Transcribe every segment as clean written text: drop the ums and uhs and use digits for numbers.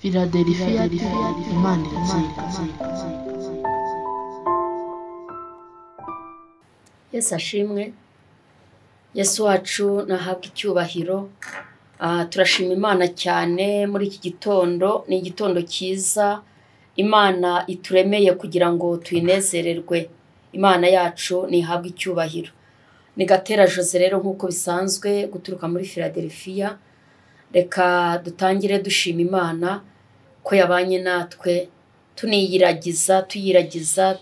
Philadelphia Imana iratsinda. Yesu ashimwe. Yesu wacu nahabwa icyubahiro. Turashima Imana cyane muri iki gitondo. Ni igitondo cyiza Imana ituremeye kugira ngo tuyinezererwe. Imana yacu nihabwa icyubahiro. Ni Gatera Jose rero nk'uko bisanzwe guturuka muri Philadelphia. Reka dutangire dushima Imana ko yabanye natwe, tuniyiragiza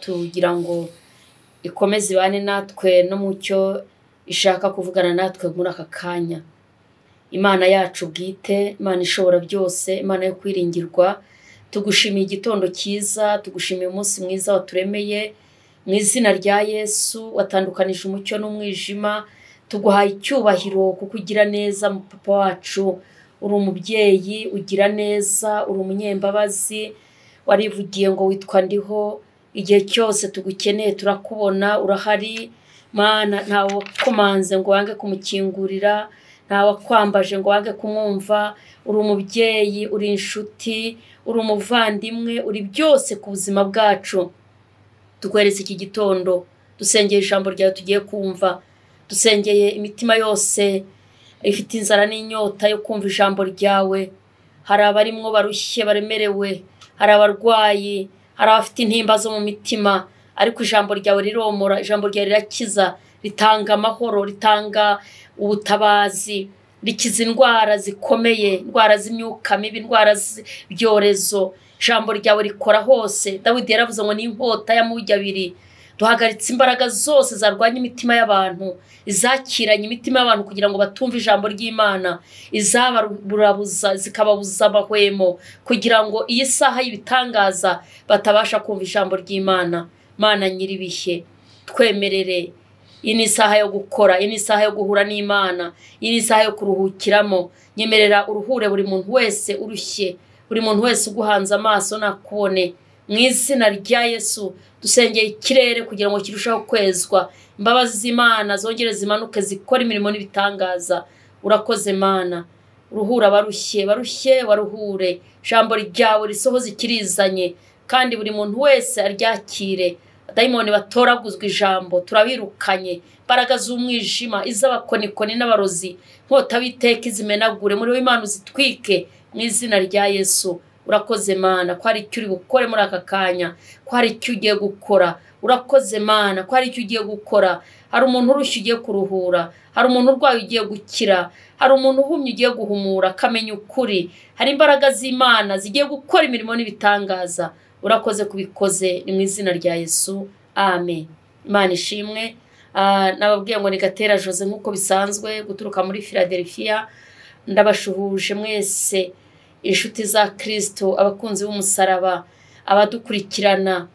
tugira ngo ikomeze ibane natwe no mucyo ishaka kuvugana natwe muri aka kanya. Imana yacu bwite, Imana ishobora byose, Imana yo kwiringirwa, tugushimiye igitondo cyiza, tugushimiye umunsi mwiza waturemeye mu izina rya Yesu watandukanije umucyo n'umwijima. Tuguhaye icyubahiro kuko ugira neza mu papa wacu. Uri umubyeyi ugira neza, uri umunyembabazi, warivugiye ngo witwa ndiho. Igihe cyose tugukeneye turakubona, urahari Mana. Ntawe wakomanze ngo wange kumukingurira, ntawe wakwambaje ngo wange kumwumva. Uri umubyeyi, uri inshuti, uri umuvandimwe, uri byose ku buzima bwacu. Tukweretse iki gitondo, dusengeye ijambo ryawe tugiye kumva, dusengeye imitima yose ifite inzara n'inyota yo kumva ijambo ryawe. Hari abarimwo barushye baremerewe, hari abarwayi, hari abafite intimba zo mu mitima, ariko ijambo ryawe riromora, ijambo ryawe rirakiza, ritanga amahoro, ritanga ubutabazi, rikiza indwara zikomeye, indwara z'imyuka mibi, indwara z'ibyorezo. Ijambo ryawe rikora hose. Dawidi yaravuze ngo ni inkota y'amugi abiri. Duhagaritse imbaraga zose zarwanya imitima y'abantu, izakiranye imitima y'abantu kugira ngo batumve ijambo ry'Imana, izaburabuza zikababuza amahwemo kugira ngo iyi saha y'ibitangaza batabasha kumva ijambo ry'Imana. Mana nyiribihe, twemerere. Iyi ni isaha yo gukora, iyi ni isaha yo guhura n'Imana, iyi ni isaha yo kuruhukiramo. Nyemerera uruhure buri muntu wese urushye, buri muntu wese uguhanze amaso nakubone. Mu izina rya Yesu dusengeye ikirere kugira ngo kirusheho kwezwa. Imbabazi z'Imana zongere zimanuke zikora imirimo n'ibitangaza. Urakoze Mana. Uruhura barushye waruhure. Ijambo ryawe risohoze ikirizanye kandi buri muntu wese aryakire. Dayimoni batoraguzwa ijambo turabirukanye. Imbaraga z'umwijima, iz'abakonikoni n'abarozi, nkota witeka izimenagure, muri w'Imana uzitwike mu izina rya Yesu. Urakoze Mana ko hari icyo uri bukore muri aka kanya, ko hari icyo ugiye gukora. Urakoze Mana ko hari icyo ugiye gukora. Hari umuntu urushye ugiye kuruhura, hari umuntu urwaye ugiye gukira, hari umuntu uhumye ugiye guhumura akamenya ukuri. Hari imbaraga z'Imana zigiye gukora imirimo n'ibitangaza. Urakoze kubikoze, ni mu izina rya Yesu. Amen. Imana ishimwe. Nababwiye ngo ni Gatera Jose nk'uko bisanzwe guturuka muri Philadelphia. Ndabashuhuje mwese, inshuti za Kristo, abakunzi b'umusaraba, abadukurikirana,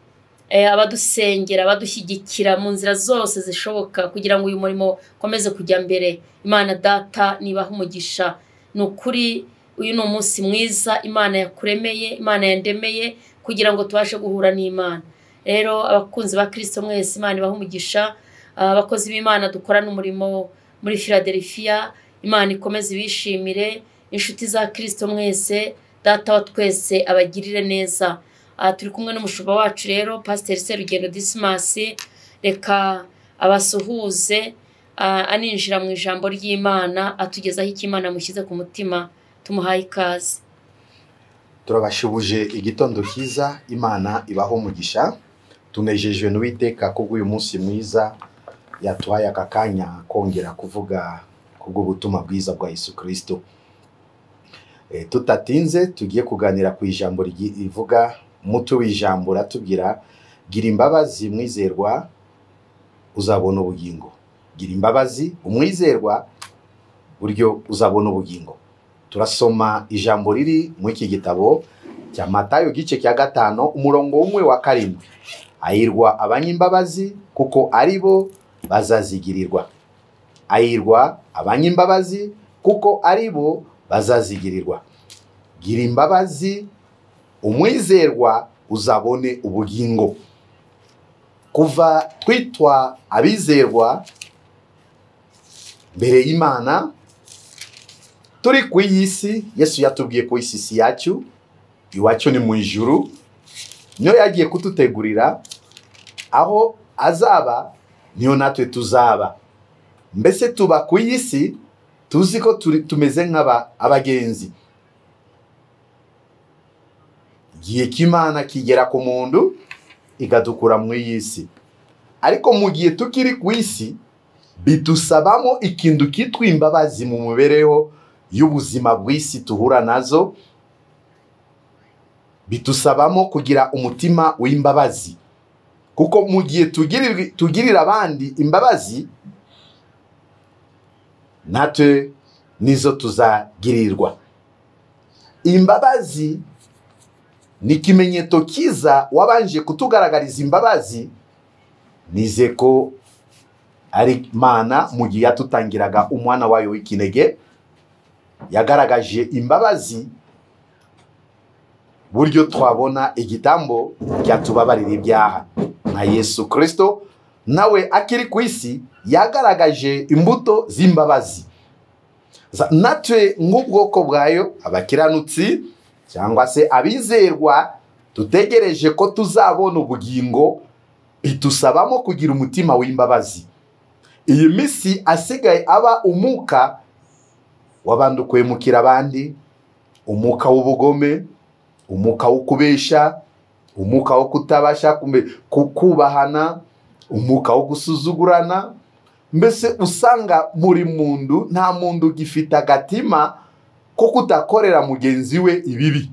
abadusengera, abadushyigikira mu nzira zose zishoboka kugira ngo uyu murimo ukomeze kujya mbere. Imana Data nibaha umugisha. Ni ukuri uyu ni umunsi mwiza Imana yakuremeye, Imana yandemeye kugira ngo tubashe guhura n'Imana. Rero abakunzi ba Kristo mwese, Imana ibaha umugisha. Abakozi b'Imana dukorana umurimo muri Philadelphia, Imana ikomeze ibishimire. Inshuti za Kristo mwese, Data wa twese abagirire neza. Turi kumwe n'umushumba wacu rero Pastor Serugendo Dismas. Reka abasuhuze aninjira mu ijambo ry'Imana, atugezaho icyo Imana mushyize ku mutima. Tumuhaye ikaze. Turabashubuje igitondo cyiza. Imana ibaho umugisha. Tunejejwe n'Uwiteka kubw'uyu munsi mwiza yatuhaye aka kanya kongera kuvuga kubw'ubutumwa bwiza bwa Yesu Kristo. Tutatinze tugiye kuganira ku ijambo rivuga, umutwe w'ijambo ratubwira gira imbabazi mwizerwa uzabona ubugingo. Gira imbabazi umwizerwa buryo uzabona ubugingo. Turasoma ijambo riri mu iki gitabo cya Matayo gice cya 5 umurongo umwe wa 7. Ayirwa abanyimbabazi kuko aribo bazazigirirwa. Ayirwa abanyimbabazi kuko aribo bazazigirirwa. Gira imbabazi umwizerwa uzabone ubugingo. Kuva twitwa abizerwa mbere y'Imana turi ku isi, Yesu yatubwiye ko isi yacu iwacu ni mu ijuru, niyo yagiye kututegurira aho azaba niyo natwe tuzaba. Mbese tuba ku isi tuzi ko tumeze abagenzi. Igihe cy'Imana kigera ku muntu ikadukura mu isi, ariko mu gihe tukiri ku isi bidusabamo ikintu kitwa imbabazi mu mubereho y'ubuzima bw'isi tuhura nazo. Bidusabamo kugira umutima w'imbabazi, kuko mu gihe tugirira abandi imbabazi natwe nizo tuzagirirwa. Imbabazi ni ikimenyetso kiza wabanje kutugaragariza imbabazi. Nize ko ari Imana mu gihe yatutangiraga umwana wayo w'ikinege yagaragaje imbabazi, buryo twabona igitambo cyatubabarira ibyaha. Na Yesu Kristo nawe akiri ku isi yagaragaje imbuto z'imbabazi. Natwe nk'ubwoko bwayo, abakiranutsi cyangwa se abizerwa, dutegereje ko tuzabona ubugingo, bidusabamo kugira umutima w'imbabazi. Iyi misi asigaye aba umuka w'abantu kwemukira abandi, umuka w'ubugome, umuka wo kubesha, umuka wo kutabasha kubahana, umuka wo gusuzugurana. Mbese usanga muri mundu nta mundu gifite agatima ko kutakorera mugenzi we ibibi.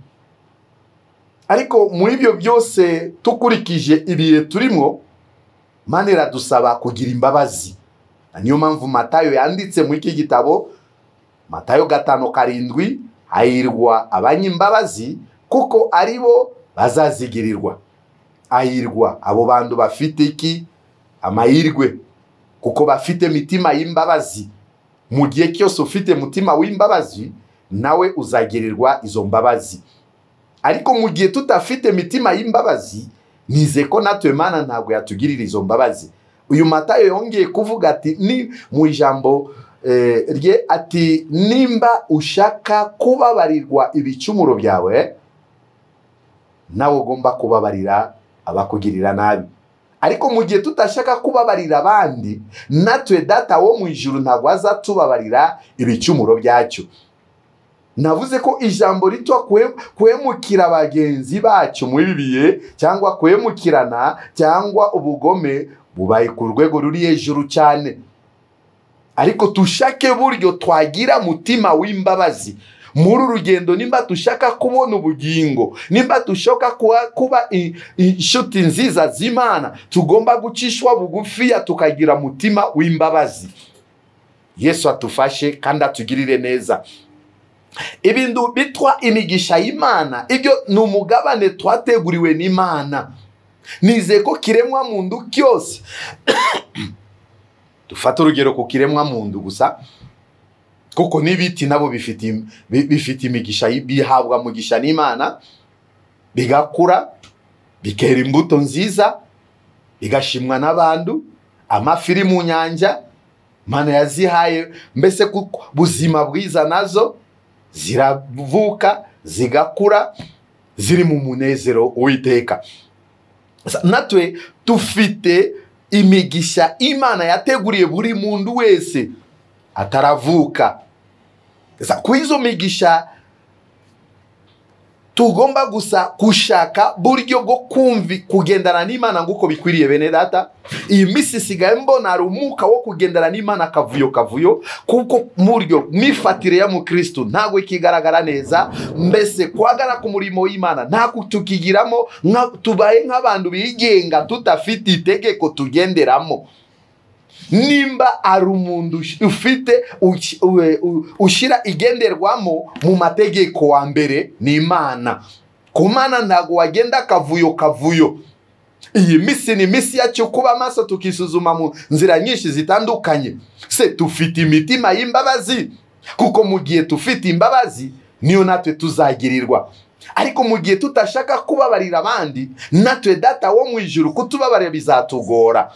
Ariko muri ibyo byose tukurikije ibihe turimo, Imana iradusaba kugira imbabazi. Niyo mpamvu Matayo yanditse muri iki gitabo, Matayo 5:7, hahirwa abanyimbabazi kuko aribo bazazigirirwa. Hahirwa abo bantu bafite iki? Amahirwe, kuko bafite mitima y'imbabazi. Mu gihe cyose ufite mutima w'imbabazi, nawe uzagirirwa izo mbabazi. Ariko mu gihe tutafite mitima y'imbabazi, nize ko natwe Imana ntabwo yatugirira izo mbabazi. Uyu Matayo yongeye kuvuga ati ni mu ijambo rye ati, nimba ushaka kubabarirwa ibicumuro byawe, nawe ugomba kubabarira abakugirira nabi. Ariko mu gihe tutashaka kubabarira abandi, natwe Data wo mu ijuru ntabwo azatubabarira ibicumuro byacu. Navuze ko ijambo ritwa kwemukira bagenzi bacu muri biye, cyangwa kwemukirana, cyangwa ubugome, bubaye ku rwego ruri hejuru cyane. Ariko tushake buryo twagira mutima w'imbabazi muri urugendo. Nimba dushaka kubona ubugingo, nimba dushaka kuba inshuti nziza z'Imana, tugomba gucishwa bugufiya tukagira mutima w'imbabazi. Yesu atufashe kandi atugirire neza. Ibintu bitwa imigisha y'Imana, ibyo ni umugabane twateguriwe n'Imana. Nize ko kiremwa muntu cyose dufata urugero ku kiremwa muntu gusa, kuko n'ibiti nabo bifite imigisha, bihabwa mugisha n'Imana, bigakura bikera imbuto nziza, bigashimwa n'abantu. Amafi iri mu nyanja Imana yazihaye, mbese kuko buzima bwiza nazo ziravuka zigakura ziri mu munezero w'Uwiteka. Natwe tufite imigisha Imana yateguriye buri muntu wese ataravuka. Ku izo migisha tugomba gusa gushaka buryo bwo kugendana n'Imana nguko bikwiriye. Bene data, iyi misi isigaye mbona ari umuka wo kugendana n'Imana kavuyo, kuko muryo mifatire ya mu Kristo ntago ikigaragara neza. Mbese kwagara ku murimo w'Imana ntago tukigiramo, tubaye nk'abantu bigenga tutafite itegeko tugenderamo. Nimba ari umuntu ufite ushira igenderwamo mu mategeko wa mbere ni Imana. Ku Mana ntago wagenda kavuyo. Iyi misi ni misi yacu kuba maso tukisuzuma mu nzira nyinshi zitandukanye. Se tufite imitima y'imbabazi, kuko mu gihe tufite imbabazi niyo natwe tuzagirirwa. Ariko mu gihe tutashaka kubabarira abandi, natwe Data wo mu ijuru kutubabarira bizatugora.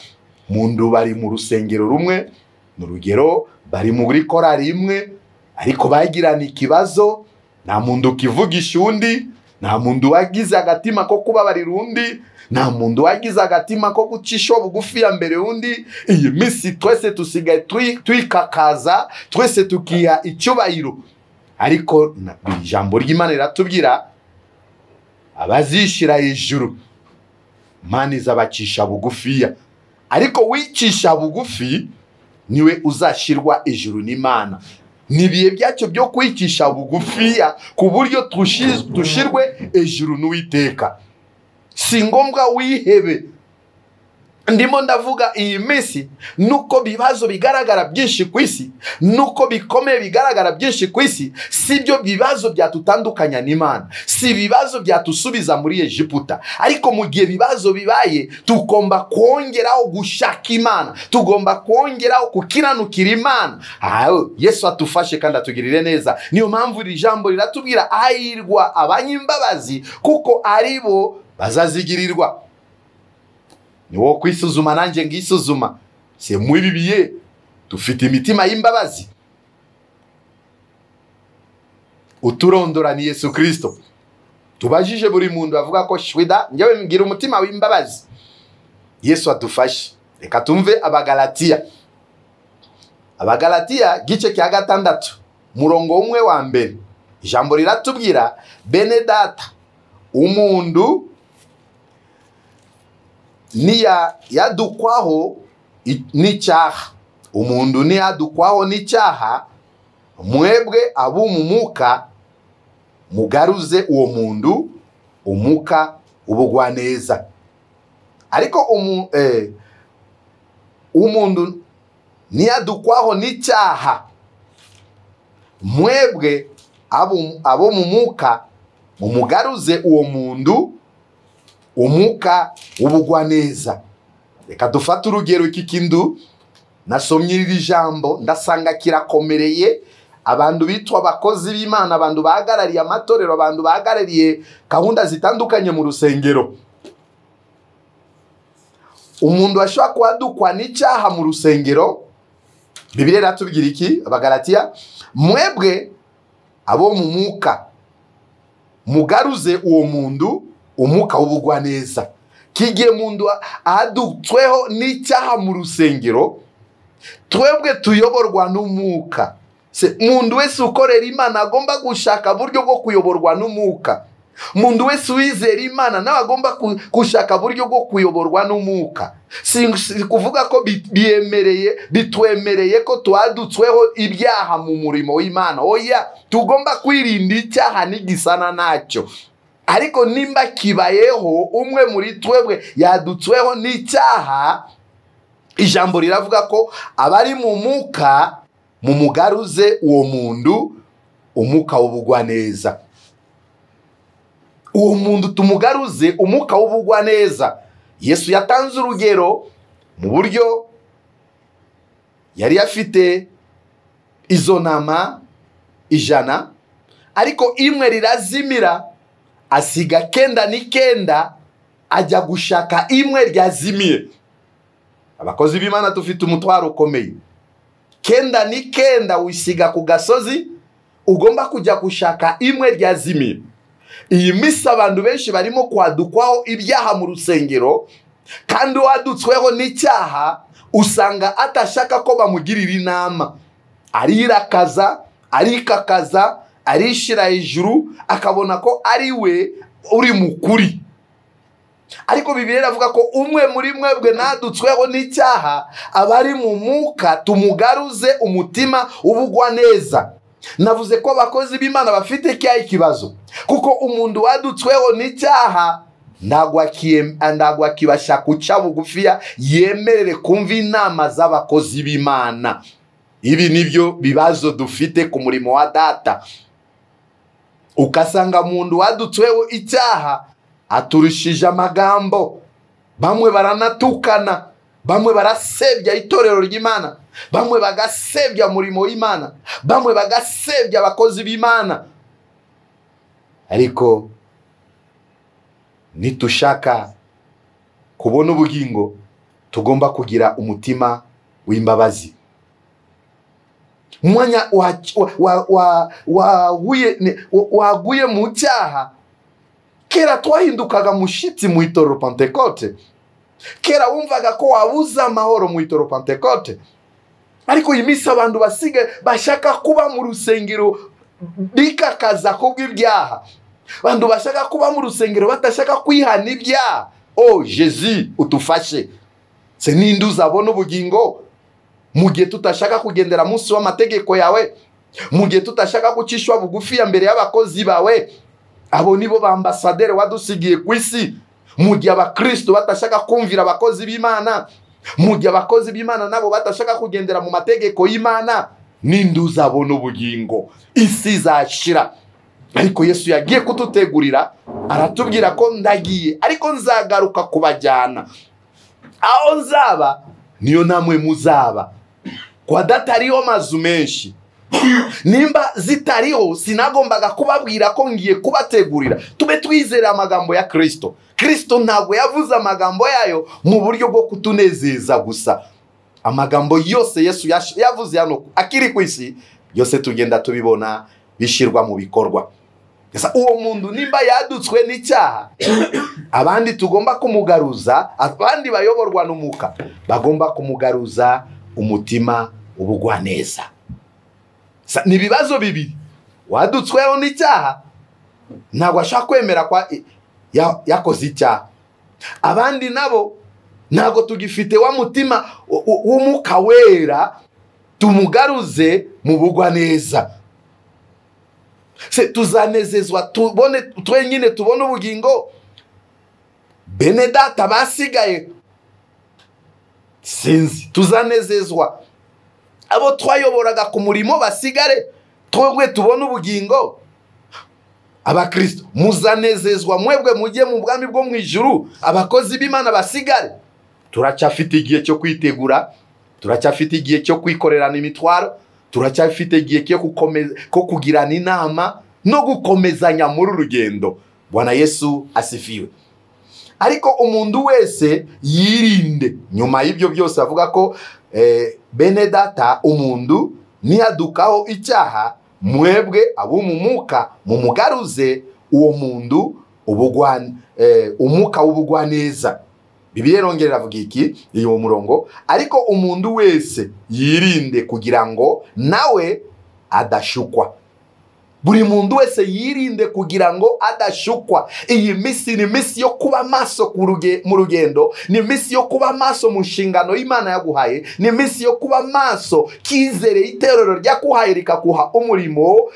Mundu bari mu rusengero rumwe, n'urugero bari muri korari imwe, ariko bagirana ikibazo, nta mundu kivugisha undi, nta muntu wagize agatima ko kubabarira undi, nta muntu wagize agatima ko gucisha bugufi ya mbere undi. Iyi minsi twese tusigaye twikakaza, twese tukiha icyubahiro. Ariko ijambo ry'Imana riratubwira abazishira hejuru Imana izabacisha bugufiya. Ariko wicisha bugufi niwe uzashirwa ejuru n'Imana. Nibiye byacyo byo kwicisha bugufiya ku buryo tushirwe ejuru n'Uwiteka. Si ngombwa wihebe. Ndimo ndavuga iyi minsi nuko bibazo bigaragara byinshi ku isi, nuko bikomeye bigaragara byinshi ku isi, si byo bibazo byatutandukanya n'Imana, si bibazo byatusubiza muri Egiputa. Ariko mu gihe bibazo bibaye, tugomba kongeraho gushaka Imana, tugomba kongeraho kukiranukira Imana. Yesu atufashe kandi atugirire neza. Niyo mpamvu iri jambo riratubwira ahirwa abanyimbabazi kuko aribo bazazigirirwa. Ni wo kwisuzuma nanjye ngisuzuma. Se mwibibiye dufite imitima y'imbabazi. Uturondora ni Yesu Kristo. Tubajije buri muntu avuga ko shwida njyewe ngira umutima w'imbabazi. Yesu adufashe. Reka tumve Abagalatiya. Abagalatiya gice cya 6 murongo 1 wa mbere. Ijambo riratubwira bene data umundu niya yadukwaho n'icyaha. Umundu ni yadukwaho n'icyaha, mwebwe ab'umumuka mugaruze uwo mundu umuka ubugwaneza. Ariko umundu ni yadukwaho n'icyaha, mwebwe ab'umumuka mumugaruze uwo mundu umuka ubugwaneza. Reka dufate urugero iki kindu nasomye iri jambo ndasanga kirakomereye abantu bitwa abakozi b'Imana, abantu bahagarariye amatorero, abantu bahagarariye gahunda zitandukanye mu rusengero. Umuntu ashobora kwadukwa n'icyaha mu rusengero. Bibiliya iratubwira iki? Abagalatiya, mwebwe abo mu muka mugaruze uwo mundu umuka ubugwaneza. Kigiye mundu adutsweho n'icyaha mu rusengero, twebwe tuyoborwa n'umuka. Se mundu wese ukorera Imana agomba gushaka buryo bwo kuyoborwa n'umuka. Mundu wese wizera Imana nawe agomba gushaka buryo bwo kuyoborwa n'umuka. Si kuvuga ko bitwemereye ko twadutsweho ibyaha mu murimo w'Imana. Oya, tugomba kwirinda icyaha n'igisana nacyo. Ariko nimba kibayeho umwe muri twebwe yadutsweho n'icyaha, ijambo riravuga ko abari mu muka mumugaruze uwo mundu umuka w'ubugwaneza. Uwo mundu tumugaruze umuka w'ubugwaneza. Yesu yatanze urugero mu buryo yari afite izo ntama 100, ariko imwe rirazimira, asiga 99 ajya gushaka imwe ryazimiye. Abakozi b'Imana tufite umutwaro ukomeye. 99 wisiga ku gasozi, ugomba kujya gushaka imwe ryazimiye. Iyi misi abantu benshi barimo kwadukwaho ibyaha mu rusengero, kandi wadutsweho n'icyaha usanga atashaka ko bamugirira inama. Arirakaza, arikakaza, arishira hejuru, akabona ko ari we uri mukuri. Ariko Bibiliya iravuga ko umwe muri mwebwe nadutsweho n'icyaha, abari mu muka tumugaruze umutima ubugwaneza. Navuze ko abakozi b'Imana bafite cyayi kibazo, kuko umuntu wadutsweho n'icyaha ndagwa kibasha kuca bugufiya yemerere kumva inama z'abakozi b'Imana. Ibi nibyo bibazo dufite ku murimo wa data. Ukasanga umuntu wadutsweho icyaha aturushije amagambo, bamwe baranatukana, bamwe barasebya itorero ry'Imana, bamwe bagasebya murimo w'Imana, bamwe bagasebya abakozi b'Imana. Ariko nitushaka kubona ubugingo tugomba kugira umutima w'imbabazi. Mwanya waguye mu cyaha, kera twahindukaga mushitsi mu itorero Pentecote, kera wumvaga ko wabuza amahoro mu itorero Pentecote, ariko iyi minsi abantu basigaye bashaka kuba mu rusengero bikakaza kubw'ibyaha, abantu bashaka kuba mu rusengero batashaka kwihana ibyaha. Oh Jésus utufashe, se ninde uzabona ubugingo mu gihe tutashaka kugendera munsi w'amategeko yawe, mu gihe tutashaka gucishwa bugufi mbere y'abakozi bawe? Abo nibo ba ambassadeur wadusigiye ku isi. Mu gihe abakristo batashaka kumvira abakozi b'Imana, mu gihe abakozi b'Imana nabo batashaka kugendera mu mategeko y'Imana, ninde uzabona ubugingo? Isi izashira. Ariko Yesu yagiye kututegurira, aratubwira ko ndagiye ariko nzagaruka kubajyana. Aho nzaba niyo namwe muzaba. Kwa data hariho amazu menshi, nimba zitariho sinagombaga kubabwira ko ngiye kubategurira. Tube twizera amagambo ya Kristo. Kristo ntabwo yavuze amagambo yayo mu buryo bwo kutunezeza gusa. Amagambo yose Yesu yavuze hano akiri ku isi, yose tugenda tubibona bishirwa mu bikorwa. Uwo muntu nimba yadutswe n'icyaha, abandi tugomba kumugaruza, abandi bayoborwa n'umuka bagomba kumugaruza umutima ubugwaneza. Ni ibibazo bibiri. Wadutsweho n'icyaha, ntabwo ashaka kwemera kwa yakoze icyaha. Abandi nabo ntabwo tugifite wa mutima w'umuka wera tumugaruze mu bugwaneza. Se tuzanezezwa tubone twenyine tubone ubugingo? Bene data basigaye sinzi tuzanezezwa abo twayoboraga ku murimo basigare twebwe tubone ubugingo? Abakristo muzanezezwa mwebwe mujye mu bwami bwo mu ijuru, abakozi b'Imana basigare? Turacyafite igihe cyo kwitegura, turacyafite igihe cyo kwikorerana imitwaro, turacyafite igihe ko kugirana inama no gukomezanya muri urugendo. Bwana Yesu asifiwe. Ariko umuntu wese yirinde. Nyuma y'ibyo byose avuga ko bene data, umuntu nihadukaho icyaha, mwebwe ab'umumuka mumugaruze uwo muntu umuka w'ubugwaneza. Bibiliya yongerera avuga iki iyo murongo? Ariko umuntu wese yirinde kugira ngo nawe adashukwa. Buri muntu wese yirinde kugira ngo adashukwa. Iyi misi ni misi yo kuba maso mu rugendo, ni misi yo kuba maso mu nshingano y'Imana yaguhaye, ni misi yo kuba maso kizere iterero ryakuhaye rikakuha umurimo.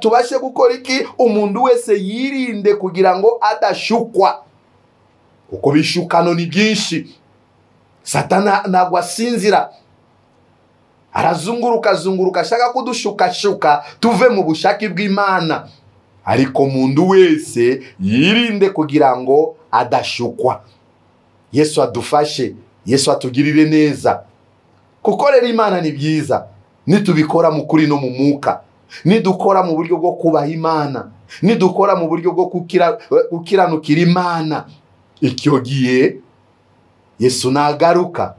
Tubashe gukora iki? Umuntu wese yirinde kugira ngo adashukwa. Uko bishukano ni byinshi. Satana ntabwo asinzira, arazunguruka ashaka kudushukashuka tuve mu bushake bw'Imana. Ariko umuntu wese yirinde kugira ngo adashukwa. Yesu adufashe, Yesu atugirire neza. Gukorera Imana ni byiza nitubikora mu kuri no mu muka, nidukora mu buryo bwo kubaha Imana, nidukora mu buryo bwo gukiranukira Imana. Icyo gihe Yesu nagaruka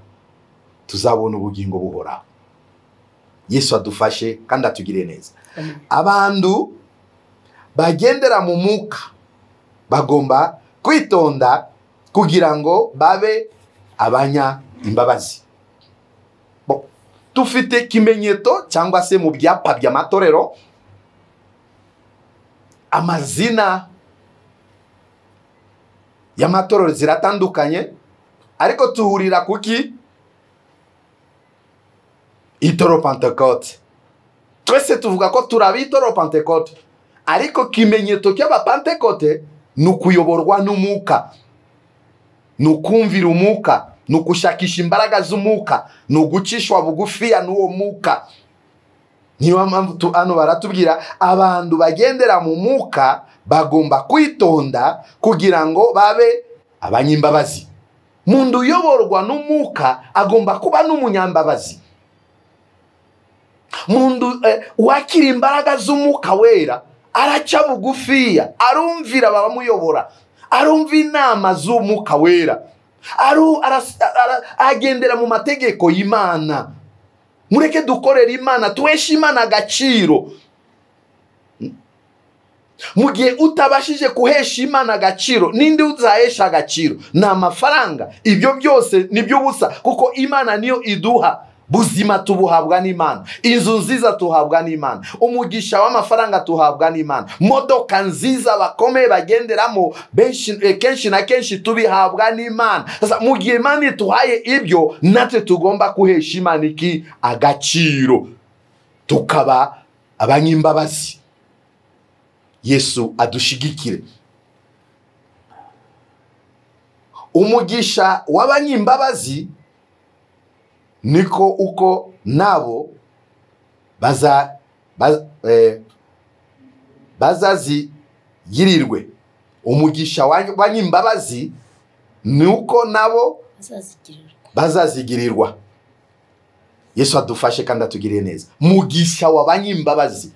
tuzabona ubugingo buhoraho. Yesu adufashe kandi atugire neza. Abantu bagendera mu muka bagomba kwitonda kugira ngo babe abanya imbabazi. Tufite kimenyeto cyangwa se mu byapa by'amatorero amazina y'amatorero ziratandukanye, ariko tuhurira kuki? Itorero Pentecote. Twese tuvuga ko turabi itorero Pentecote, ariko kimenyeto cy'aba Pentecote ni ukuyoborwa n'umuka, ni ukumvira umuka, ni ukushakisha imbaraga z'umuka, ni ugucishwa bugufiya n'uwo muka. Niyo mpamvu hano baratubwira abantu bagendera mu muka bagomba kwitonda kugira ngo babe abanyimbabazi. Mundu uyoborwa n'umuka agomba kuba n'umunyambabazi. Mundu wakira imbaraga z'umuka wera araca bugufiya, arumvira babamuyobora, arumva inama z'umuka wera, agendera mu mategeko y'Imana. Mureke dukorera Imana, tuheshe Imana agaciro. mu gihe utabashije kuhesha Imana agaciro, ninde uzahesha agaciro? Ni amafaranga. Ibyo byose nibyo busa, kuko Imana niyo iduha buzima, tubuhabwa n'Imana. Inzu nziza tuhabwa n'Imana. Umugisha w'amafaranga tuhabwa n'Imana. Modoka nziza bakomeye bagenderamo kenshi na kenshi tubihabwa n'Imana. Sasa mu gihe Imana ituhaye ibyo, natwe tugomba kuhesha Imana iki? Agaciro, tukaba abanyimbabazi. Yesu adushigikire. Umugisha w'abanyimbabazi niko uko nabo bazazigirirwe. Umugisha w'abanyimbabazi nuko nabo bazazigirirwa. Yesu adufashe kandi atugirire neza. Mugisha w'abanyimbabazi.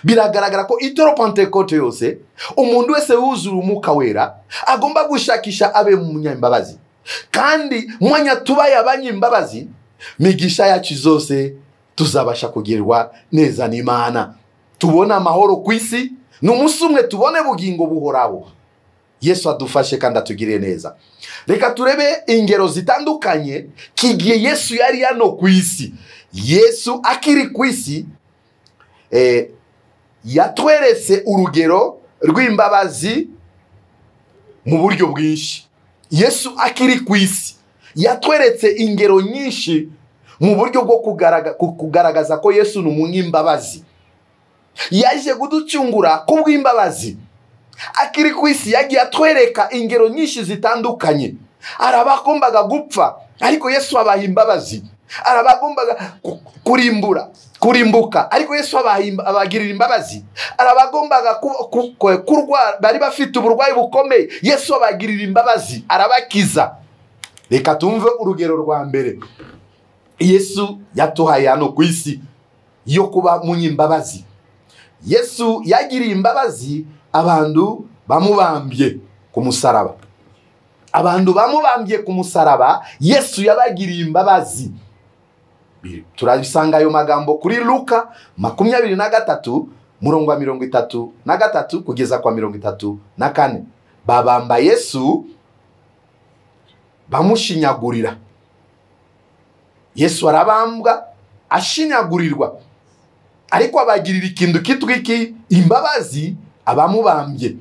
Biragaragara ko itoro Pentekote yose umuntu wese wuzura Umwuka Wera agomba gushakisha abe umunyambabazi. Kandi mwanya tubaye abanyimbabazi, migisha yacu zose tuzabasha kugirirwa neza n'Imana. Tubona amahoro ku isi, n'umunsi umwe tubone bugingo buhoraho. Yesu adufashe kandi atugirire neza. Reka turebe ingero zitandukanye kigiye Yesu yari hano ku isi. Yesu akiri ku isi yatweretse urugero rw'imbabazi mu buryo bwinshi. Yesu akiri ku isi yatweretse ingero nyinshi mu buryo bwo kugaragaza ko Yesu ni umunyimbabazi. Yaje kuducungura kubw'imbabazi. Akiri ku isi yagiye atwereka ingero nyinshi zitandukanye. Arabagombaga gupfa, ariko Yesu abaha imbabazi. Arabagombaga kurimbuka, ariko Yesu abagirira imbabazi. Arabagombaga kurwara, bari bafite uburwayi bukomeye, Yesu abagirira imbabazi, arabakiza. Reka tumve urugero rwa mbere Yesu yatuhaye hano ku isi yo kuba munyimbabazi. Yesu yagiriye imbabazi abantu bamubambye ku musaraba. Abantu bamubambye ku musaraba, Yesu yabagiriye imbabazi. Turabisanga ayo magambo kuri Luka 23 murongo wa 33 kugeza kwa 34. Babamba Yesu bamushinyagurira. Yesu arabambwa ashinyagurirwa, ariko abagirira ikintu kitwiki imbabazi abamubambye.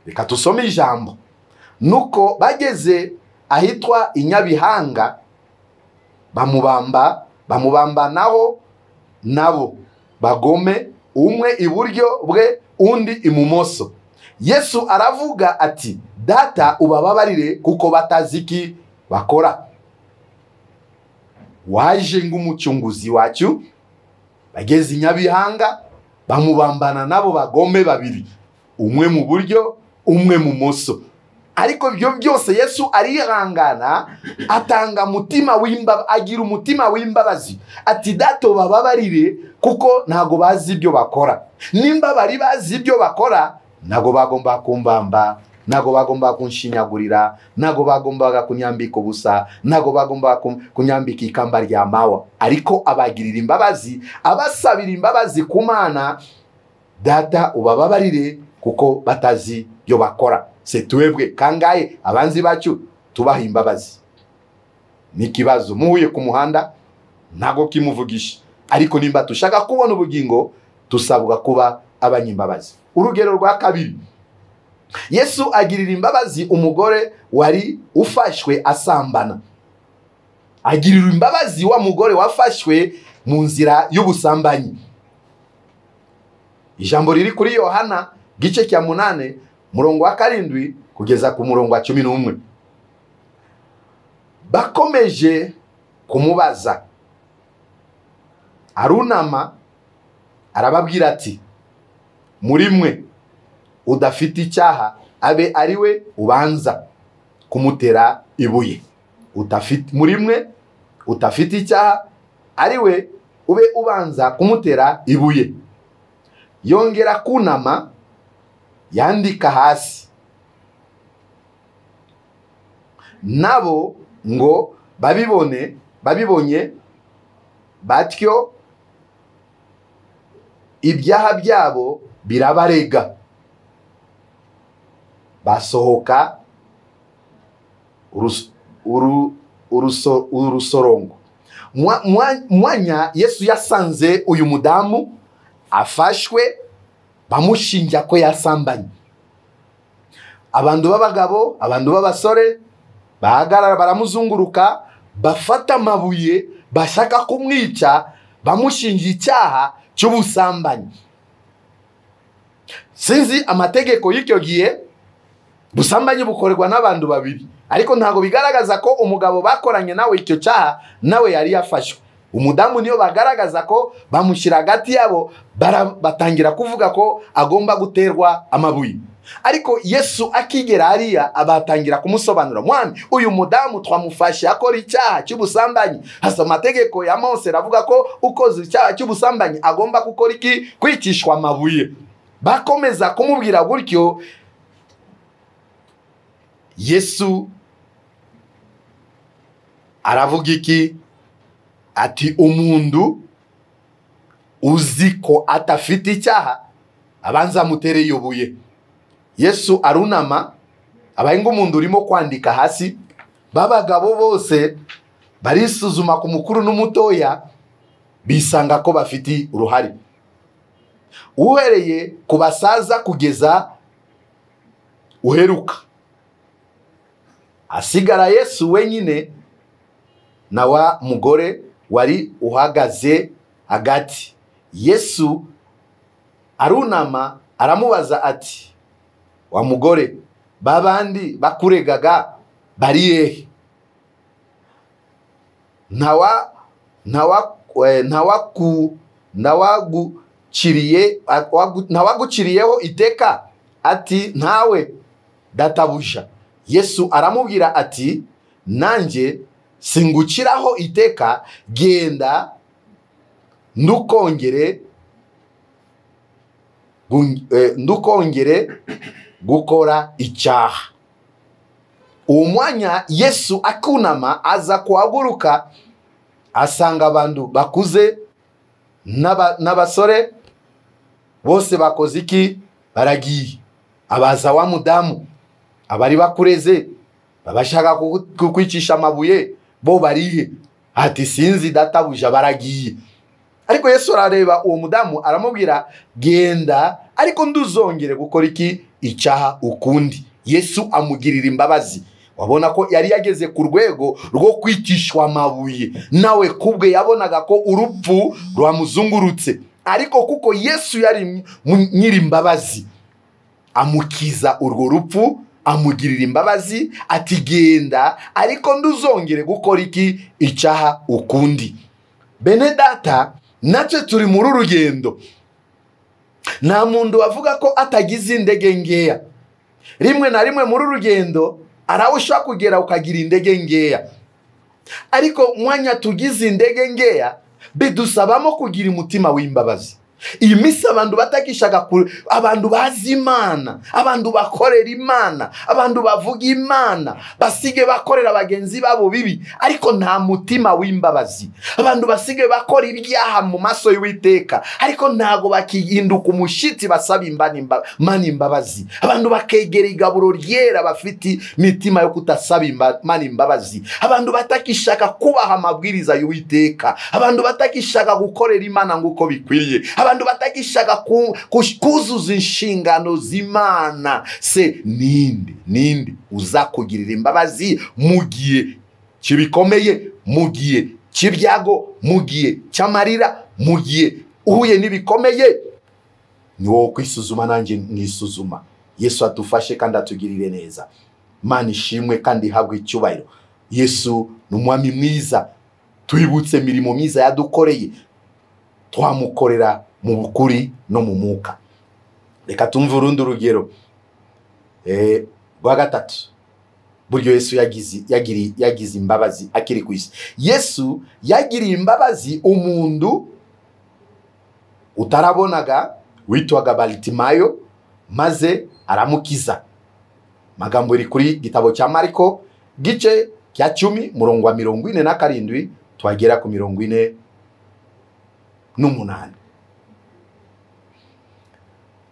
Reka tusome ijambo. Nuko bageze ahitwa inyabihanga, bamubamba nabo bagome, umwe iburyo bwe undi ibumoso. Yesu aravuga ati, Data ubababarire kuko batazi iki bakora. Waje ng'umucunguzi wacu. Bageze inyabihanga, bamubambana nabo bagome babiri, umwe mu buryo umwe mu moso. Ariko ibyo byose Yesu arihangana, atanga agira umutima w'imbabazi. Ati, Data ubababarire kuko ntago bazi ibyo bakora. Nimba bari bazi ibyo bakora, ntago bagomba kumbamba, ntago bagomba kunshinyagurira, ntago bagombaga kunyambika ubusa, ntago bagomba kunyambika ikamba rya mawa. Ariko abagirira imbabazi, abasabira imbabazi ku Mana. Data ubababarire kuko batazi ibyo bakora. Se twebwe kangaye abanzi bacu tubaha imbabazi? Nikibazo muhuye ku muhanda ntago kimuvugisha, ariko nimba tushaka kubona ubugingo tusabwa kuba abanyimbabazi. Urugero rwa kabiri, Yesu agirira imbabazi umugore wari ufashwe asambana. Agirira imbabazi wa mugore wafashwe mu nzira y'ubusambanyi. Ijambo riri kuri Yohana gice cya 8 murongo wa 7 kugeza ku murongo wa 11. Bakomeje kumubaza, arunama arababwira ati, muri mwe udafite icyaha abe ariwe ubanza kumutera ibuye. Muri mwe udafite icyaha ariwe ube ubanza kumutera ibuye. Yongera kunama yandika hasi. Nabo ngo babibonye batyo ibyaha byabo birabarega. basohoka urusorongo. Mwanya Yesu yasanze uyu mudamu afashwe bamushinja ko yasambanye. Abantu b'abagabo, abantu b'abasore bahagarara baramuzunguruka, bafata amabuye bashaka kumwica, bamushinja icyaha cy'ubusambanyi. Sinzi amategeko y'icyo gihe, busambanyi bukorerwa n'abantu babiri, ariko ntago bigaragaza ko umugabo bakoranye nawe icyo cyaha nawe yari yafashwe. Umudamu niyo bagaragaza ko bamushyira hagati yabo, batangira kuvuga ko agomba guterwa amabuye. Ariko Yesu akigera hariya abatangira kumusobanura, mwami uyu mudamu twamufashe akora icyaha cy'ubusambanyi, hasa amategeko ya Mose aravuga ko ukoze icyaha cy'ubusambanyi agomba gukora iki? Kwicishwa amabuye. Bakomeza kumubwira gutyo, Yesu aravuga iki? Ati umuntu uzi ko atafite icyaha abanza mutere ibuye. Yesu arunama, abaye nk'umuntu urimo kwandika hasi. Babagabo bose barisuzuma ku mukuru n'umutoya, bisanga ko bafite uruhare. Uhereye ku basaza kugeza uheruka, asigara Yesu wenyine na wa mugore wari uhagaze hagati. Yesu arunama aramubaza ati, wa mugore, babandi bakuregaga bari hehe? Ntawaguciriyeho iteka? Ati, ntawe databuja. Yesu aramubwira ati, nanjye singuciraho iteka, genda ndukongere gukora icyaha. Uwo mwanya Yesu akunama aza kuhaguruka, asanga abantu bakuze n'abasore bose bakoze iki? Baragiye. Abaza wa mudamu, abari bakureze babashaka kukwicisha amabuye, bo barihe? Ati, sinzi databuja, baragiye. Ariko Yesu arareba uwo mudamu aramubwira, genda ariko nduzongere gukora iki? Icyaha ukundi. Yesu amugirira imbabazi. Wabona ko yari yageze ku rwego rwo kwicishwa amabuye, nawe kubwe yabonaga ko urupfu rwamuzungurutse. Ariko kuko Yesu yari nyiri imbabazi, amukiza urwo rupfu, amugirira imbabazi, ati genda ariko nduzongere gukora iki? Icyaha ukundi. Bene data, natwe turi muri urugendo. Nta muntu wavuga ko atagize indege ngeya. Rimwe na rimwe muri urugendo arawusha kugera ukagira indege ngeya. Ariko mwanya tugize indege ngeya, bidusabamo kugira umutima w'imbabazi. Iyi misi abantu batakishaga abantu bazi Imana, abantu bakorera Imana, abantu bavuga Imana, basige bakorera bagenzi babo bibi, ariko nta mutima w'imbabazi. Abantu basige bakora ibyaha mu maso y'Uwiteka, ariko ntago bakihinduka umushitsi basaba Imana imbabazi. Abantu bakegera igaburo ryera bafite mitima yo kutasaba Imana imbabazi. Abantu batakishaka kubaha amabwiriza y'Uwiteka, abantu batakishaka gukorera Imana nguko bikwiriye, abantu batakishaka kuzuza inshingano z'Imana. Se ninde uzakugirira imbabazi mu gihe kibikomeye, mu gihe cy'ibyago, mu gihe cy'amarira, mu gihe uhuye n'ibikomeye? Ni wowe kwisuzuma, nanjye nisuzuma. Yesu adufashe kandi atugirire neza. Imana ishimwe kandi ihabwe icyubahiro. Yesu ni umwami mwiza, twibutse imirimo myiza yadukoreye, twamukorera mu bukuri no mu mwuka. Reka tumve urundi rugero rwa gatatu, buryo Yesu yagize imbabazi akiri ku isi. Yesu yagiriye imbabazi umuntu utarabonaga witwaga Baritimayo, maze aramukiza. Magambo iri kuri gitabo cya Mariko gice cya 10 murongo wa 47 twagera ku 48.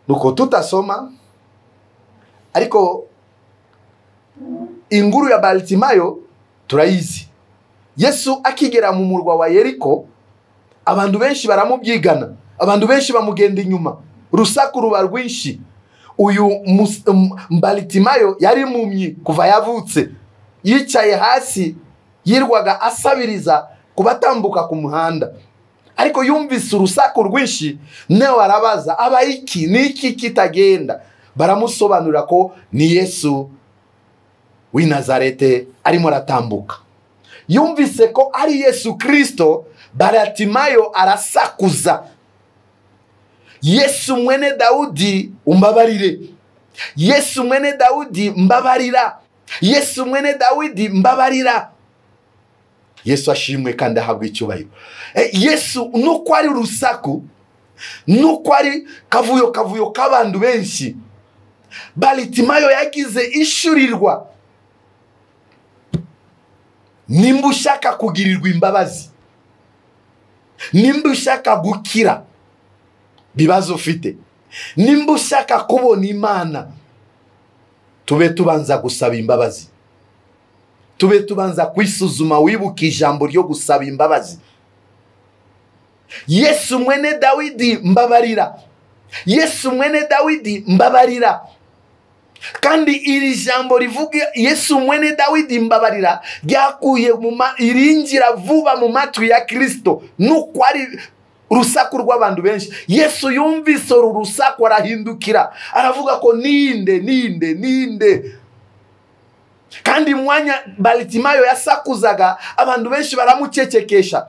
Nuko tutasoma, ariko inguru ya Bartimayo turayizi. Yesu akigera mu murwa wa Yeriko, abantu benshi baramubyigana, abantu benshi bamugenda inyuma, urusaku ruba rwinshi. Uyu Bartimayo yari impumyi kuva yavutse, yicaye hasi yirwaga asabiriza kubatambuka ku muhanda, ariko yumvise urusaku rwinshi, newe arabaza aba iki niki kitagenda. Baramusobanurira ko ni Yesu w'i Nazarete arimo aratambuka. Yumvise ko ari Yesu Kristo, Bartimayo arasakuza, Yesu mwene Daudi umbabarire, Yesu mwene Daudi mbabarira, Yesu mwene Daudi mbabarira. Yesu ashimwe kandi ahabwa icyubahiro. Yesu nuko ari urusaku, nuko ari kavuyo k'abantu benshi, Bartimayo yagize ishurirwa. Nimba ushaka kugirirwa imbabazi, nimba ushaka gukira bibazo ufite, nimba ushaka kubona Imana, tube tubanza gusaba imbabazi, tube tubanza kwisuzuma, wibuka ijambo ryo gusaba imbabazi. Yesu mwene Dawidi mbabarira, Yesu mwene Dawidi mbabarira. Kandi iri jambo rivuga Yesu mwene Dawidi mbabarira ryakuye irinjira vuba mu matwi ya Kristo, nuko ari urusaku rw'abantu benshi. Yesu yumvise urusaku arahindukira, aravuga ko ninde. Kandi mwanya Bartimayo yasakuzaga, abantu benshi baramucecekesha,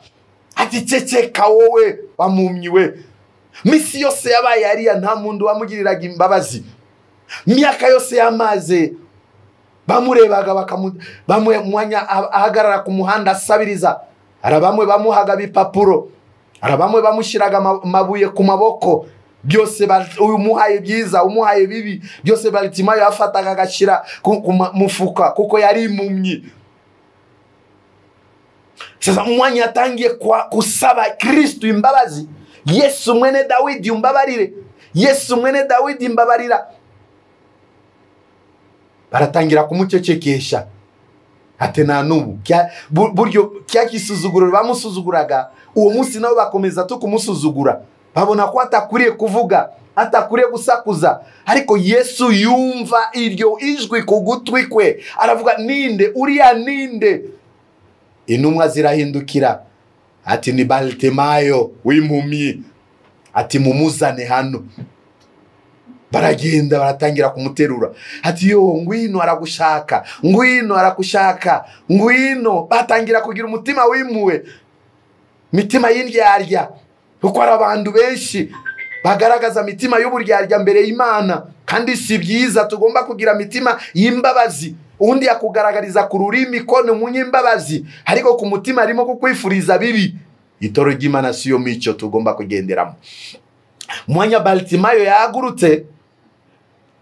ati ceceka wowe bamumyiwe. Misi yose yabaye ariya nta muntu wamugiriraga imbabazi, myaka yose yamaze bamurebaga bamwe mwanya ahagarara ku muhanda asabiriza, arabamwe bamuhaga bipapuro, arabamwe bamushiraga amabuye ku maboko, byose umuhaye byiza umuhaye bibi, byose Bartimayo yafataga agashira ku mufuka kuko yari impumyi. Sasa mwanya atangiye kusaba Kristo imbabazi, Yesu mwene Dawidi umbabarire, Yesu mwene Dawidi mbabarira. Baratangira kumucecekesha, ate na nubu buryo kya kisuzuguro bamusuzuguraga, uwo munsi nabo bakomeza kumusuzugura, babona ko atakuriye kuvuga, atakuriye gusakuza. Ariko Yesu yumva iryo ijwi ku gutwi kwe, aravuga ninde uriya ninde? Intumwa zirahindukira, ati ni Bartimayo w'impumyi, ati mumuzane hano. Baragenda baratangira kumuterura, ati yo ngwino aragushaka, ngwino arakushaka, ngwino. Batangira kugira umutima wimuwe, mitima y'indyarya, kuko ari abantu benshi bagaragaza mitima y'uburyarya mbere y'Imana, kandi si byiza. Tugomba kugira mitima y'imbabazi. Undi yakugaragariza ku rurimi ko ni umunyimbabazi, ariko ku mutima arimo kukwifuriza bibi. Itoro ry'Imana siyo mico tugomba kugenderamo. Mwanya Bartimayo yagurutse,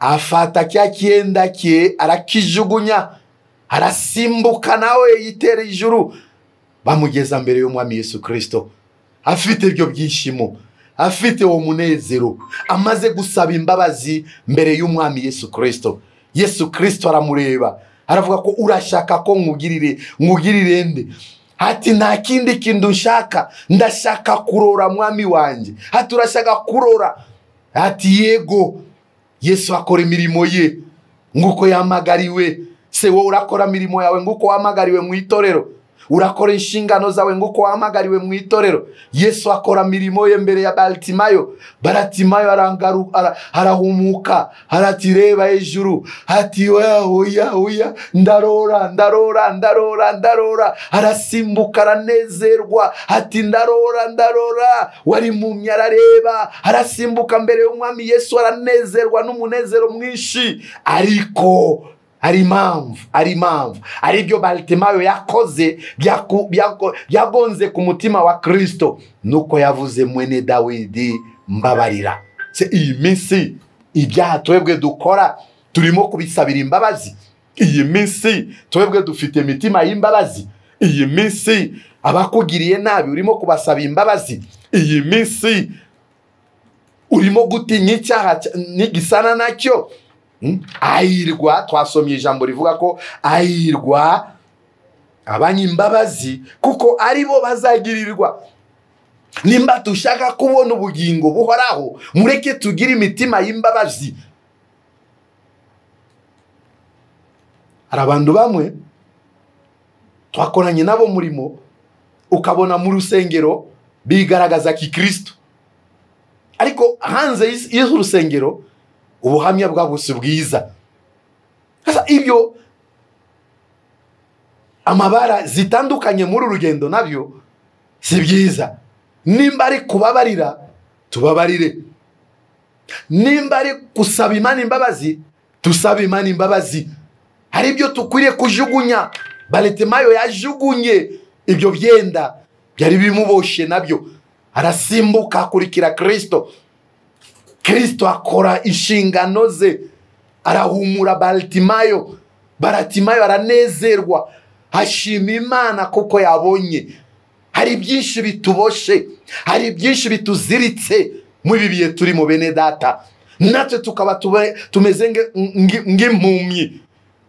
afata kya kienda cye arakijugunya, arasimbuka nawe yitera ijuru, bamugeza mbere y'Umwami Yesu Kristo. Afite ibyo byishimo, afite uwo munezero, amaze gusaba imbabazi mbere y'Umwami Yesu Kristo. Yesu Kristo aramureba, aravuga ko urashaka ko nkugirire nde? Ati nta kindi kintu nshaka, ndashaka kurora mwami wanje. Ati urashaka kurora? Ati yego. Yesu akora imirimo ye nguko yamagariwe. Se wowe urakora imirimo yawe nguko wamagariwe mu itorero, urakora inshingano zawe nguko wamagariwe mu itorero. Yesu akora imirimo ye mbere ya Bartimayo. Bartimayo arahumuka, aratireba hejuru, ati oya ndarora. Arasimbuka aranezerwa, ati ndarora. Wari impumyi arareba, arasimbuka mbere y'Umwami Yesu, aranezerwa n'umunezero mwinshi. Ariko ari impamvu aribyo Bartimayo yakoze byagonze ku mutima wa Kristo, nuko yavuze mwene Dawidi mbabarira. Se iyi minsi ibyaha twebwe dukora turimo kubisabira imbabazi. Iyi minsi twebwe dufite mitima y'imbabazi. Iyi minsi abakugiriye nabi urimo kubasaba imbabazi. Iyi minsi urimo gutinya icyaha n'igisana nacyo, Ahirwa, twasomye ijambo rivuga ko ahirwa abanyimbabazi kuko ari bo bazagirirwa. Nimba dushaka kubona ubugingo buhoraho, mureke tugire imitima y'imbabazi. Hari abantu bamwe twakoranye nabo murimo, ukabona mu rusengero bigaragaza kikristo, ariko hanze y'urusengero ubuhamya bwabo si bwiza. Sasa ibyo amabara zitandukanye muri urugendo nabyo si byiza. Nimba ari kubabarira, tubabarire. Nimba ari gusaba Imana imbabazi, tusabe Imana imbabazi. Hari ibyo tukwiriye kujugunya. Baritimayo yajugunye ibyo byenda byari bimuboshe nabyo, arasimbuka akurikira Kristo. Kristo akora inshingano ze, arahumura Baritimayo. Baritimayo aranezerwa, ashima Imana kuko yabonye. Hari byinshi bituboshe, hari byinshi bituziritse mu bibiye turi mu bene data. Natwe tukaba tumeze ng'impumyi,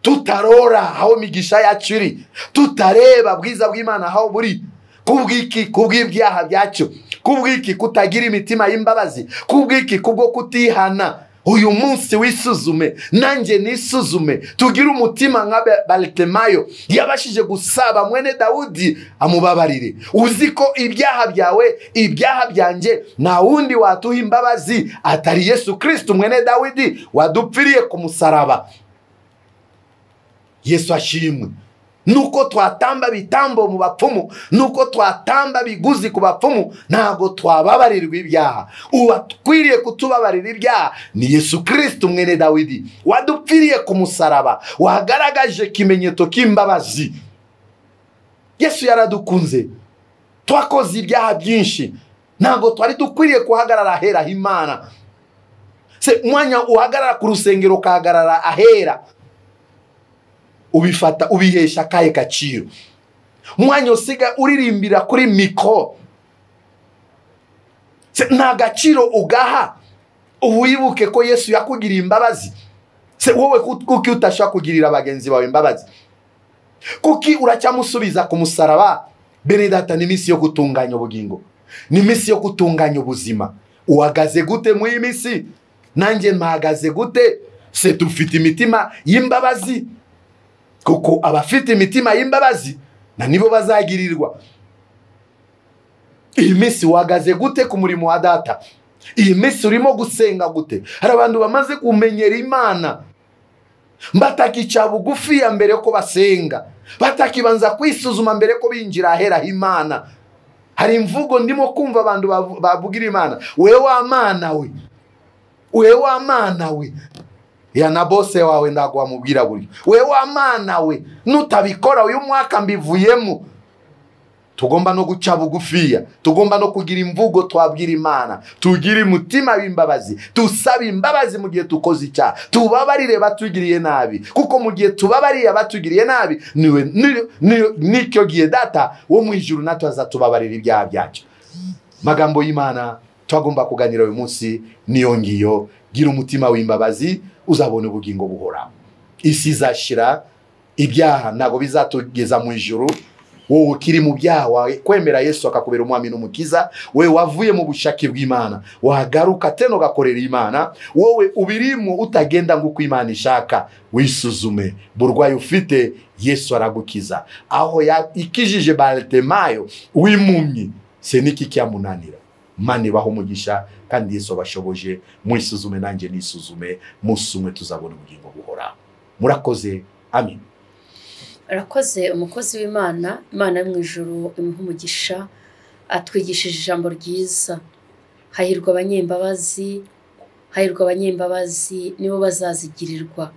tutarora aho migisha yacu iri, tutareba bwiza bw'Imana aho buri. Kubwiki kubw'ibyaha byacu, kubwiki kutagira imitima y'imbabazi, kubwiki kubwo kutihana. Uyu munsi wisuzume, nanjye nisuzume, tugire umutima nka Baritimayo yabashije gusaba mwene Dawudi amubabarire. Uzi ko ibyaha byawe, ibyaha byanje, nta wundi watuha imbabazi atari Yesu Kristo mwene Dawidi wadupfiriye ku musaraba. Yesu ashimwe. Nuko twatamba bitambo mu bapfumu, nuko twatamba biguzi ku bapfumu, ntago twababarirwa ibyaha. Uwatwiriye kutubabarira ibyaha ni Yesu Kristo mwene Dawidi wadupfiriye ku musaraba, wagaragaje kimenyetso k'imbabazi. Yesu yaradukunze, twakoze ibyaha byinshi, ntago twari dukwiriye kuhagarara ahera h'Imana. Se mwanya uhagarara ku rusengero kahagarara ahera, ubifata ubihesha kaye gaciro. Mwanya usiga uririmbira kuri mikro, se nta gaciro ugaha. Uwibuke ko Yesu yakugiriye imbabazi. Se wowe kuki utashaka kugirira abagenzi bawe imbabazi? Kuki uracyamusubiza ku musaraba? Bene data, ni misi yo gutunganya ubugingo, ni misi yo gutunganya ubuzima. Uhagaze gute mu imisi? Nanjye mpagaze gute? Se dufite imitima y'imbabazi, kuko abafite imitima y'imbabazi na nibo bazagirirwa. Iyi misi uhagaze gute ku murimo wa data? Iyi misi urimo gusenga gute? Hari abantu bamaze kumenyera Imana, batakica bugufi ya mbere ko basenga, batakibanza kwisuzuma mbere ko binjira ahera h'Imana. Hari imvugo ndimo kumva abantu bavugira Imana, wewe wa Mana we, wewe wa Mana we. Ya na bose wawe ndagwa mubwira buri, wewe wa Mana we, nutabikora uyu mwaka mbivuyemo. Tugomba no guca bugufiya, tugomba no kugira imvugo twabwira Imana, tugira umutima w'imbabazi, tusabe imbabazi mu gihe tukoze icyaha, tubabarire batugiriye nabi, kuko mu gihe tubabariye batugiriye nabi nicyo gihe data wo mu ijuru natwe azatubabarira ibyaha byacu. Magambo y'Imana twagomba kuganira uyu munsi niyo ngiyo. Gira umutima w'imbabazi, uzabona ubugingo buhoraho. Isi izashira, ibyaha ntago bizatugeza mu ijuru. Wowe ukiri mu byaha wawe kwemera Yesu akakubera umwami n'umukiza, wewe wavuye mu bushake bw'Imana, wagaruka teno gakorera Imana, wowe ubirimo utagenda nguko Imana ishaka, wisuzume. Burwayi ufite Yesu aragukiza. Aho ikijije Baritimayo w'impumyi, se niki cyamunanira? Imana ibaho umugisha, kandi Yesu abashoboje. Mwisuzume nanjye nisuzume, musumwe tuzabona ubugingo buhoraho. Murakoze, amen. Arakoze umukozi w'Imana. Imana yo mu ijuru imuha umugisha, atwigishije ijambo ryiza. Hahirwa abanyembabazi, hahirwa abanyembabazi, nibo bazazigirirwa.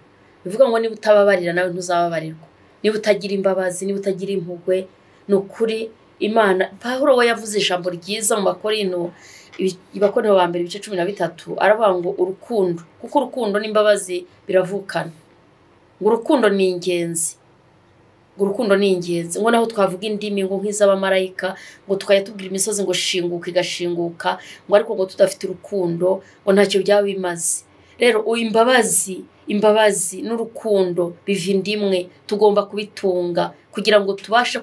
Bivuga ngo niba utababarira nawe ntuzababarirwa, niba utagira imbabazi, niba utagira impuhwe. Ni ukuri Imana, Pawulo we yavuze ijambo ryiza mu Bakorinto, Bakorinto ba mbere ibice 13, aravuga ngo urukundo, kuko urukundo n'imbabazi biravukana. Ngo urukundo ni ingenzi, ngo urukundo ni ingenzi. Ngo naho twavuga indimi ngo nk'iz'abamarayika, ngo tukayatubwira imisozi ngo shinguka igashinguka, ngo ariko ngo tudafite urukundo ngo ntacyo byaba bimaze. rero imbabazi n'urukundo biva indimwe, tugomba kubitunga kugira ngo tubashe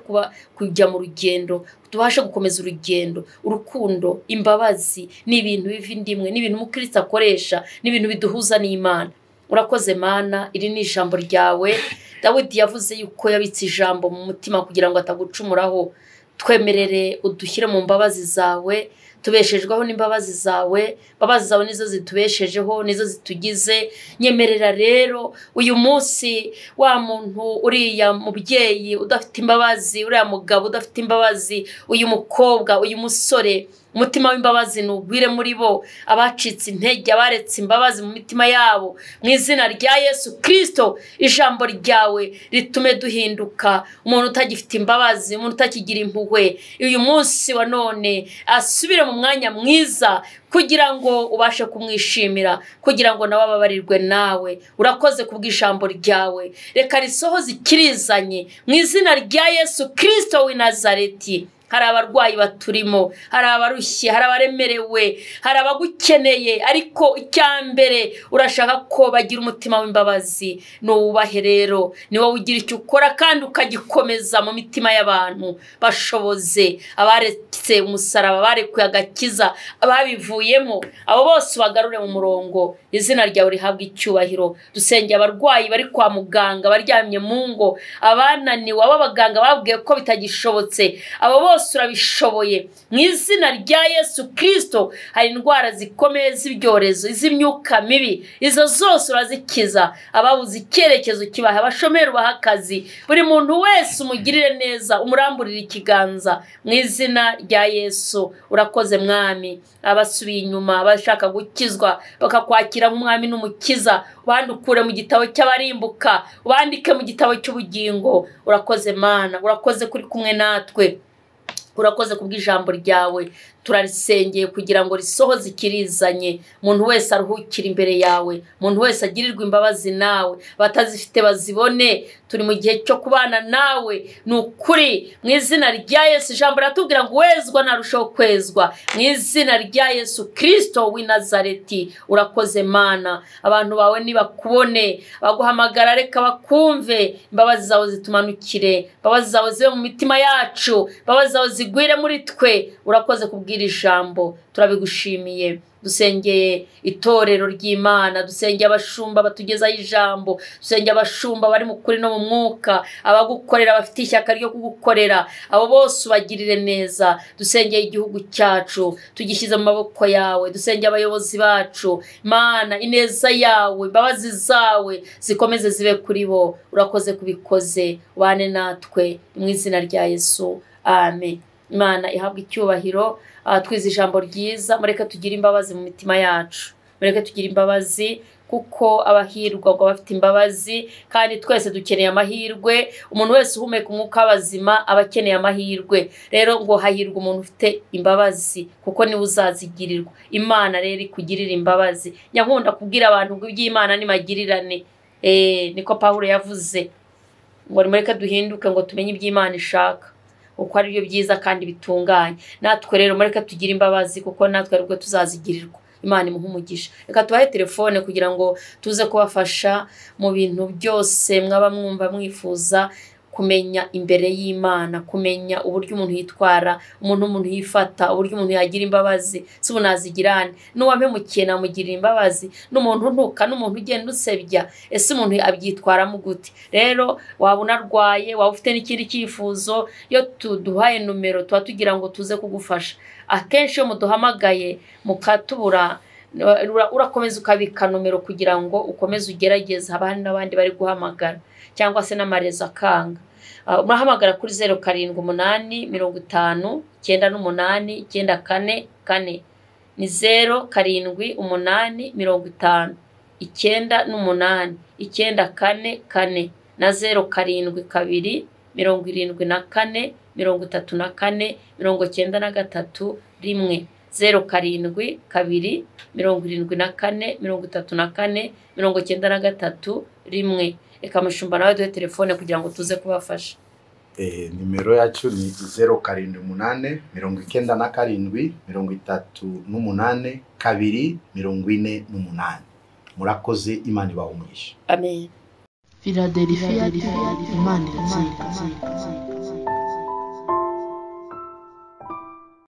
kujya mu rugendo, tubashe gukomeza urugendo. Urukundo, imbabazi ni ibintu biva indimwe, ni ibintu umukristo akoresha, ni ibintu biduhuza n'Imana. Urakoze Mana, iri ni ijambo ryawe. Dawidi yavuze yuko yabitse ijambo mu mutima kugira ngo atagucumuraho. Twemerere udushyire mu mbabazi zawe, tubeshejweho n'imbabazi zawe. Imbabazi zawe nizo zitubeshejeho, nizo zitugize. Nyemerera rero uyu munsi wa muntu, uriya mubyeyi udafite imbabazi, uriya mugabo udafite imbabazi, uyu mukobwa, uyu musore, umutima w'imbabazi nugwire muri bo, abacitse intege, abaretse imbabazi mu mitima yabo, mu izina rya Yesu Kristo. Ijambo ryawe ritume duhinduka umuntu utagifite imbabazi, umuntu utakigira impuhwe. Uyu munsi wa none asubire mu mwanya mwiza kugira ngo ubashe kumwishimira, kugira ngo nawe ababarirwe nawe. Urakoze kubw'ijambo ryawe, reka risohoze ikirizanye mu izina rya Yesu Kristo w'i Nazareti. Hari abarwayi baturimo, hari abarushye, hari abaremerewe, hari abagukeneye, ariko icyambere urashaka ko bagira umutima w'imbabazi. Nuwubahe rero, ni wowe ugira icyo ukora kandi ukagikomeza mu mitima y'abantu. Bashoboze abaretse umusaraba, barekuye agakiza, ababivuyemo, abo bose bagarure mu murongo. Izina ryawe rihabwa icyubahiro. Dusengeye abarwayi bari kwa muganga, baryamye mu ngo, abananiwe, abaganga babwiye ko bitagishobotse, abo bose urabishoboye mu izina rya Yesu Kristo. Hari indwara zikomeye z'ibyorezo, iz'imyuka mibi, izo zose urazikiza. Ababuze icyerekezo kibaha, abashomeri ubaha akazi, buri muntu wese umugirire neza, umuramburire ikiganza mu izina rya Yesu. Urakoze Mwami. Abasubiye inyuma, abashaka gukizwa bakakwakira nk'Umwami n'Umukiza, ubandukure mu gitabo cy'abarimbuka, ubandike mu gitabo cy'ubugingo. Urakoze Mana, urakoze kuri kumwe natwe. Urakoze kubw'ijambo ryawe. Turarisengeye kugira ngo risohoze ikirizanye. Umuntu wese aruhukira imbere yawe, umuntu wese agirirwe imbabazi nawe, batazifite bazibone. Turi mu gihe cyo kubana nawe, ni ukuri mu izina rya Yesu. Ijambo ratubwira ngo wezwa narushaho kwezwa mu izina rya Yesu Kristo w'i Nazareti. Urakoze Mana. Abantu bawe nibakubone, baguhamagara reka bakumve. Imbabazi zawe zitumanukire, imbabazi zawe zibe mu mitima yacu, imbabazi zawe zigwire muri twe. Urakoze kubwira ijambo, turabigushimiye. Dusengeye itorero ry'Imana, dusengeye abashumba batugezaho ijambo, dusengeye abashumba bari mu kuri no mu mwuka, abagukorera bafite ishyaka ryo kugukorera, abo bose ubagirire neza. Dusengeye igihugu cyacu, tugishyize mu maboko yawe. Dusengeye abayobozi bacu, Mana, ineza yawe, imbabazi zawe zikomeze zibe kuri bo. Urakoze kubikoze, ubane natwe mu izina rya Yesu. Amen. Imana ihabwa icyubahiro. Twize ijambo ryiza. Mureke tugire imbabazi mu mitima yacu, mureke tugire imbabazi, kuko abahirwa ngo bafite imbabazi, kandi twese dukeneye amahirwe. Umuntu wese uhumeka umwuka w'abazima aba akeneye amahirwe. Rero ngo hahirwa umuntu ufite imbabazi, kuko niwe uzazigirirwa. Imana rero ikugirira imbabazi. Nyankunda kubwira abantu ngo iby'Imana ni magirirane. Niko Pawulo yavuze ngo mureke duhinduke ngo tumenye iby'Imana ishaka, uko ari byo byiza kandi bitunganye. Natwe rero mureke tugire imbabazi, kuko natwe aribwo tuzazigirirwa. Imana imuhe umugisha. Reka tubahe telefone kugira ngo tuze kubafasha mu bintu byose mwaba mwumva mwifuza kumenya imbere y'Imana, kumenya uburyo umuntu yitwara, umuntu yifata, uburyo umuntu yagira imbabazi. Si bunazigirane n'uwampemukiye namugirira imbabazi, n'umuntu ntuka, n'umuntu ugenda usebya, ese umuntu abyitwaramo gute? Rero waba unarwaye, waba ufite n'ikindi cyifuzo, iyo tuduhaye numero tuba tugira ngo tuze kugufasha. Akenshi iyo muduhamagaye mukatubura, urakomeza ukabika numero kugira ngo ukomeze ugerageze. Haba hari n'abandi bari guhamagara cyangwa se n'amarezo akanga. Murahamagara kuri 0788 50 98 94 ni 0788 50 98 94 na 0722 74 34 93 rimwe. 0722 74 34 93 rimwe. Reka mushumba nawe duhe telefone kugira ngo tuze kubafasha. Nimero yacu ni 0788 97 38 248. murakoze, Imana ibahe umugisha. amen. Philadelphia, Imana iratsinda.